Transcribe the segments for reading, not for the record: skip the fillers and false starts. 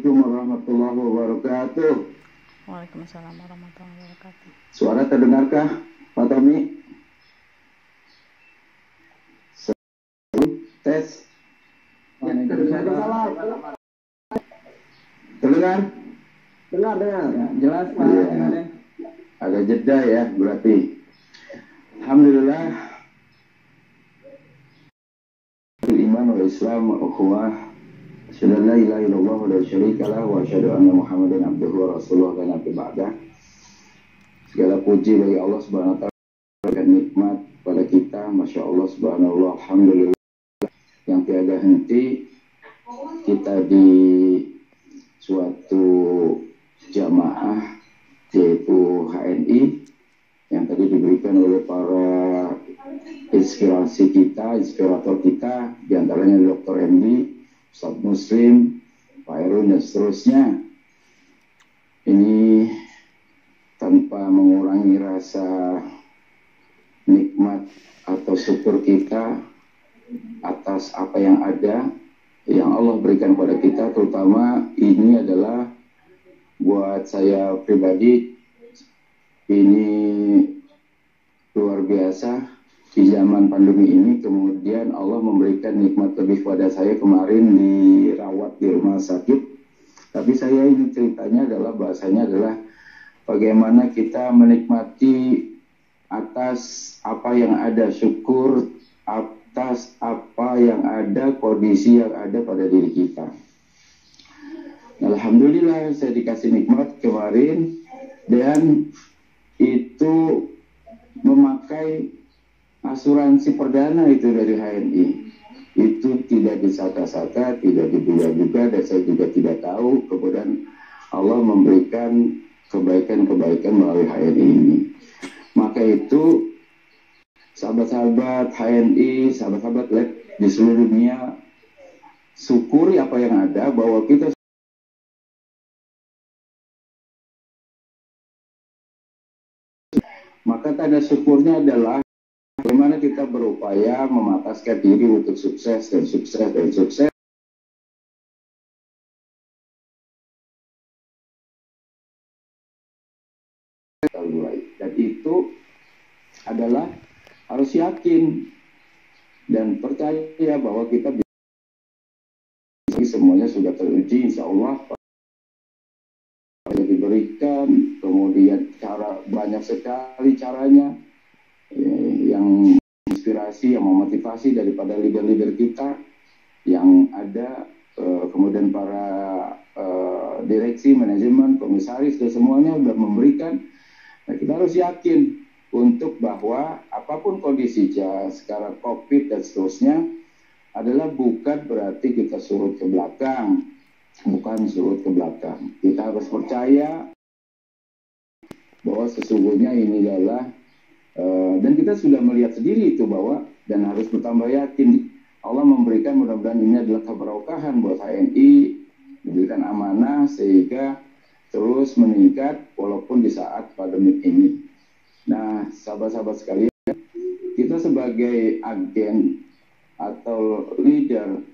Assalamualaikum warahmatullahi wabarakatuh. Waalaikumsalam warahmatullahi wabarakatuh. Suara terdengarkah, Pak Tommy? Tes. Waalaikumsalam. Terdengar? Dengar. Ya, jelas Pak. Ya. Agak jeda ya berarti. Alhamdulillah. Iman wal Islam wal ukhuwah. Asyhadu an la ilaha illallah wa la syarika lah wa asyhadu anna Muhammadan abduhu wa rasuluh dan nabi ba'dah. Segala puji bagi Allah Subhanahu wa taala dan nikmat pada kita, Masya Allah subhanallah, alhamdulillah yang tiada henti. Kita di suatu jamaah yaitu HNI yang tadi diberikan oleh para inspirator kita, diantaranya Dr. MD, Ustaz Muslim, Pak Erun dan seterusnya. Ini tanpa mengurangi rasa nikmat atau syukur kita atas apa yang ada yang Allah berikan pada kita, terutama ini adalah buat saya pribadi ini luar biasa. Di zaman pandemi ini kemudian Allah memberikan nikmat lebih pada saya, kemarin dirawat di rumah sakit. Tapi saya ini ceritanya adalah, bahasanya adalah bagaimana kita menikmati atas apa yang ada, syukur atas apa yang ada, kondisi yang ada pada diri kita. Alhamdulillah saya dikasih nikmat kemarin, dan itu memakai asuransi perdana itu dari HNI. Itu tidak disangka-sangka, tidak diduga-duga, dan saya juga tidak tahu. Kemudian Allah memberikan kebaikan-kebaikan melalui HNI ini. Maka itu sahabat-sahabat HNI, sahabat-sahabat lab di seluruh dunia, syukuri apa yang ada, bahwa kita maka tanda syukurnya adalah bagaimana kita berupaya memataskan diri untuk sukses dan sukses dan sukses. Dan itu adalah harus yakin dan percaya bahwa kita bisa, semuanya sudah teruji, insya Allah diberikan. Kemudian cara banyak sekali caranya yang inspirasi, yang memotivasi daripada leader-leader kita yang ada, kemudian para direksi, manajemen, komisaris, dan semuanya sudah memberikan. Nah, kita harus yakin untuk bahwa apapun kondisinya sekarang COVID dan seterusnya adalah bukan berarti kita surut ke belakang, bukan surut ke belakang. Kita harus percaya bahwa sesungguhnya ini adalah dan kita sudah melihat sendiri itu bahwa, dan harus bertambah yakin Allah memberikan, mudah-mudahan ini adalah keberkahan buat HNI, diberikan amanah sehingga terus meningkat walaupun di saat pandemi ini. Nah, sahabat-sahabat sekalian, kita sebagai agen atau leader,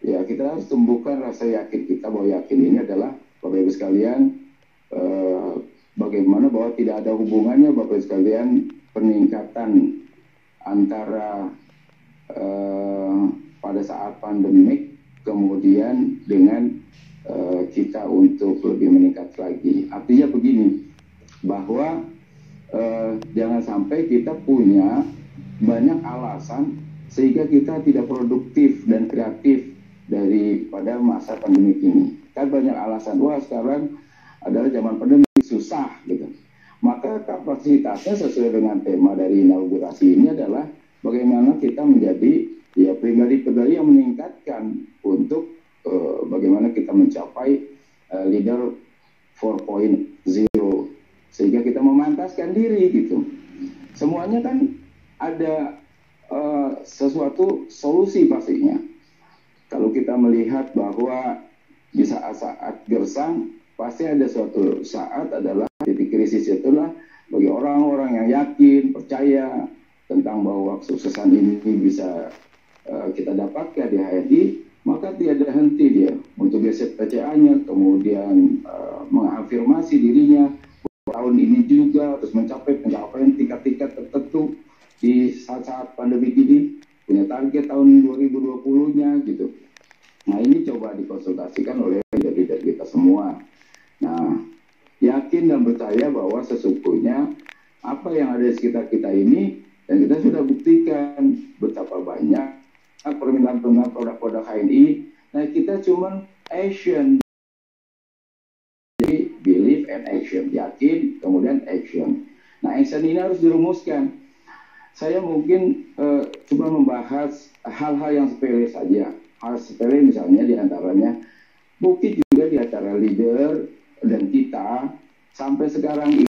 ya kita harus tumbuhkan rasa yakin kita, bahwa yakin ini adalah, Bapak Ibu sekalian, bagaimana bahwa tidak ada hubungannya, Bapak Ibu sekalian, peningkatan antara pada saat pandemik kemudian dengan kita untuk lebih meningkat lagi. Artinya begini, bahwa jangan sampai kita punya banyak alasan sehingga kita tidak produktif dan kreatif daripada masa pandemi ini. Kan banyak alasan, wah sekarang adalah zaman pandemi, susah gitu. Maka kapasitasnya sesuai dengan tema dari inaugurasi ini adalah bagaimana kita menjadi ya pribadi-pribadi yang meningkatkan untuk bagaimana kita mencapai leader 4.0 sehingga kita memantaskan diri gitu. Semuanya kan ada sesuatu solusi pastinya. Kalau kita melihat bahwa di saat-saat gersang pasti ada suatu saat adalah titik krisis, itulah bagi orang-orang yang yakin, percaya tentang bahwa kesuksesan ini bisa kita dapatkan di HNI, maka tiada henti dia untuk menggeser PCA-nya, kemudian mengafirmasi dirinya tahun ini juga terus mencapai pencapaian tingkat-tingkat tertentu di saat-saat pandemi ini, punya target tahun 2020-nya gitu. Nah, ini coba dikonsultasikan oleh leader-leader kita semua. Nah, yakin dan percaya bahwa sesungguhnya apa yang ada di sekitar kita ini, dan kita sudah buktikan betapa banyak permintaan produk-produk HNI. Nah, kita cuma action. Jadi, believe and action. Yakin, kemudian action. Nah, action ini harus dirumuskan. Saya mungkin cuma membahas hal-hal yang sepele saja. Hal sepele misalnya diantaranya, bukti juga di antara leader dan kita sampai sekarang ini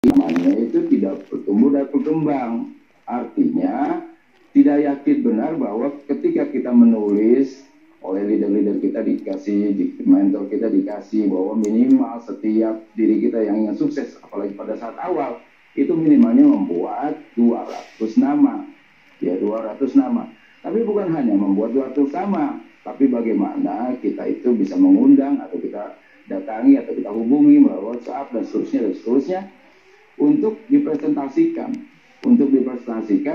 namanya itu tidak bertumbuh dan berkembang. Artinya tidak yakin benar bahwa ketika kita menulis oleh leader-leader kita dikasih, mentor kita dikasih bahwa minimal setiap diri kita yang ingin sukses, apalagi pada saat awal, itu minimalnya membuat 200 nama. Ya, 200 nama. Tapi bukan hanya membuat 200 nama, tapi bagaimana kita itu bisa mengundang atau kita datangi atau kita hubungi melalui WhatsApp dan seterusnya untuk dipresentasikan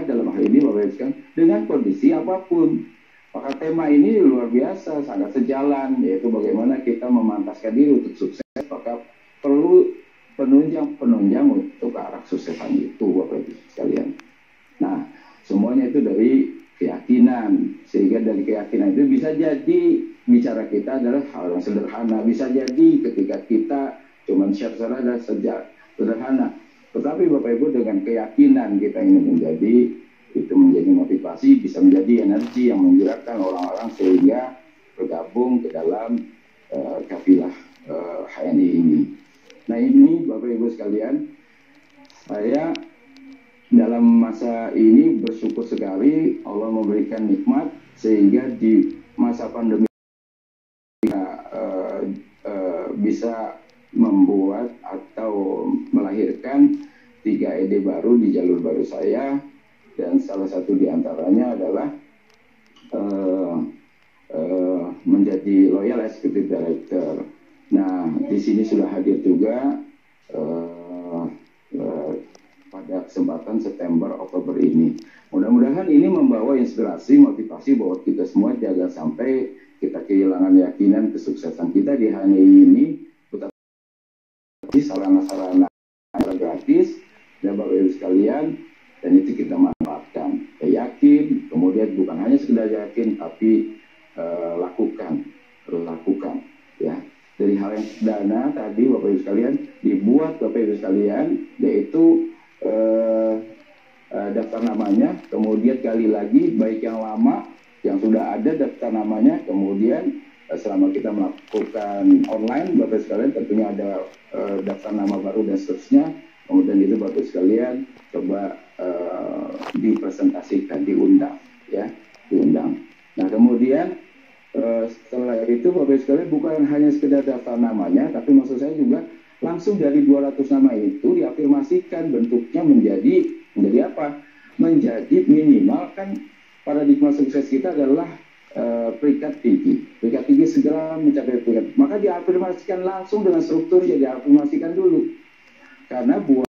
dalam hal ini Bapak Ibu dengan kondisi apapun. Maka tema ini luar biasa, sangat sejalan, yaitu bagaimana kita memantaskan diri untuk sukses. Maka perlu penunjang untuk ke arah kesuksesan itu, Bapak Ibu sekalian. Nah, semuanya itu dari keyakinan, sehingga dari keyakinan itu bisa jadi bicara kita adalah hal yang sederhana, bisa jadi ketika kita cuma share dan sederhana, tetapi Bapak Ibu dengan keyakinan kita ini menjadi motivasi, bisa menjadi energi yang menggerakkan orang-orang sehingga bergabung ke dalam kafilah HNI ini. Nah, ini Bapak Ibu sekalian, saya dalam masa ini bersyukur sekali Allah memberikan nikmat sehingga di masa pandemi kita bisa membuat atau melahirkan 3 ide baru di jalur baru saya, dan salah satu diantaranya adalah menjadi Loyal Executive Director. Nah, di sini sudah hadir juga pada kesempatan September Oktober ini. Mudah-mudahan ini membawa inspirasi, motivasi bahwa kita semua jangan sampai kita kehilangan yakinan kesuksesan kita di HNI ini. Tetapi sarana-sarana gratis dan Bapak Ibu sekalian, dan itu kita manfaatkan. Yakin, kemudian bukan hanya sekedar yakin, tapi lakukan ya. Dari hal yang sederhana tadi Bapak Ibu sekalian, dibuat Bapak Ibu sekalian, yaitu daftar namanya, kemudian gali lagi baik yang lama yang sudah ada daftar namanya, kemudian selama kita melakukan online Bapak sekalian tentunya ada daftar nama baru dan seterusnya, kemudian itu Bapak sekalian coba dipresentasikan, diundang. Nah, kemudian setelah itu Bapak sekalian bukan hanya sekedar daftar namanya, tapi maksud saya juga langsung dari 200 nama itu diafirmasikan bentuknya menjadi apa? Menjadi minimal, kan paradigma sukses kita adalah peringkat tinggi segera mencapai peringkat. Maka diafirmasikan langsung dengan struktur, ya diafirmasikan dulu. Karena buat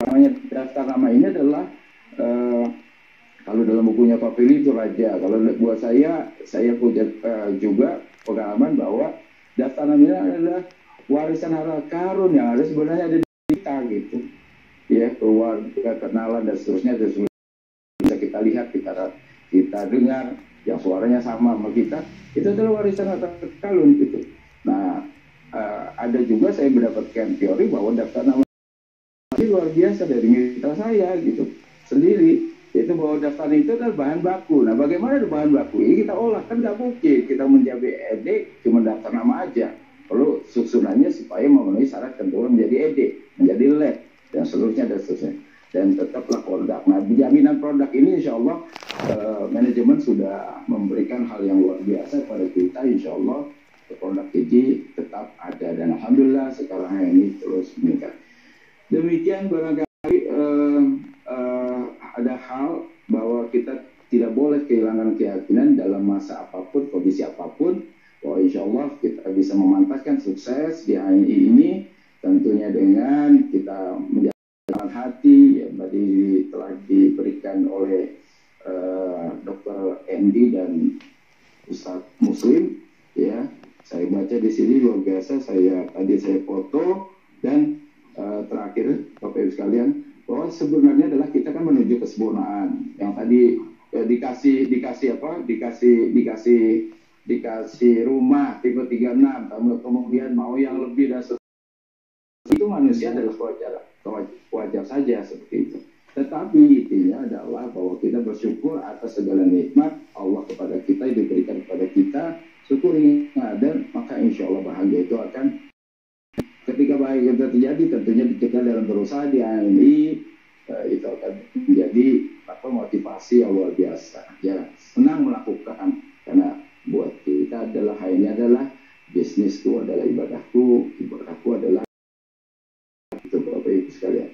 namanya daftar nama ini adalah kalau dalam bukunya Pak Fili itu raja. Kalau buat saya punya juga pengalaman bahwa daftar nama ini adalah warisan harta karun yang ada sebenarnya ada di kita gitu. Ya, keluarga, kenalan dan seterusnya bisa kita lihat, kita dengar yang suaranya sama kita, itu adalah warisan harta karun gitu. Nah, ada juga saya mendapatkan teori bahwa daftar nama ini luar biasa dari mitra saya gitu sendiri, yaitu bahwa daftar itu adalah bahan baku. Nah, bagaimana bahan baku ini kita olah? Kan nggak mungkin kita menjadi ED cuma daftar nama aja. Perlu susunannya supaya memenuhi syarat ketentuan menjadi ED, menjadi lab, dan seterusnya. Dan tetaplah produk. Nah, jaminan produk ini insya Allah manajemen sudah memberikan hal yang luar biasa pada kita. Insya Allah produk ini tetap ada, dan alhamdulillah sekarang ini terus meningkat. Demikian barangkali ada hal bahwa kita tidak boleh kehilangan keyakinan dalam masa apapun, kondisi apapun. insya Allah kita bisa memantaskan sukses di HNI ini, tentunya dengan kita menjalankan hati yang tadi telah diberikan oleh Dr. Endi dan Ustadz Muslim. Ya, saya baca di sini luar biasa. Saya foto dan terakhir Bapak Ibu sekalian, bahwa sebenarnya adalah kita kan menuju kesempurnaan. Yang tadi dikasih rumah tipe 36, kemudian mau yang lebih dan itu manusia adalah wajar saja seperti itu. Tetapi intinya adalah bahwa kita bersyukur atas segala nikmat Allah kepada kita, yang diberikan kepada kita, syukuri dan maka insya Allah bahagia itu akan, ketika bahagia itu terjadi, tentunya kita dalam berusaha di HNI itu akan menjadi motivasi yang luar biasa. Ya, senang melakukan, karena buat kita adalah HNI adalah bisnisku, adalah ibadahku adalah itu, Bapak Ibu sekalian.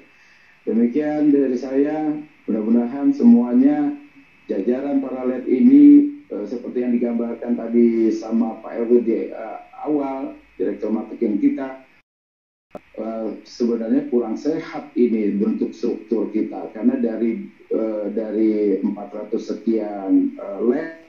Demikian dari saya, mudah-mudahan semuanya jajaran para led ini seperti yang digambarkan tadi sama Pak Erwin di awal, Direktur Marketing kita, sebenarnya kurang sehat ini bentuk struktur kita, karena dari 400 sekian led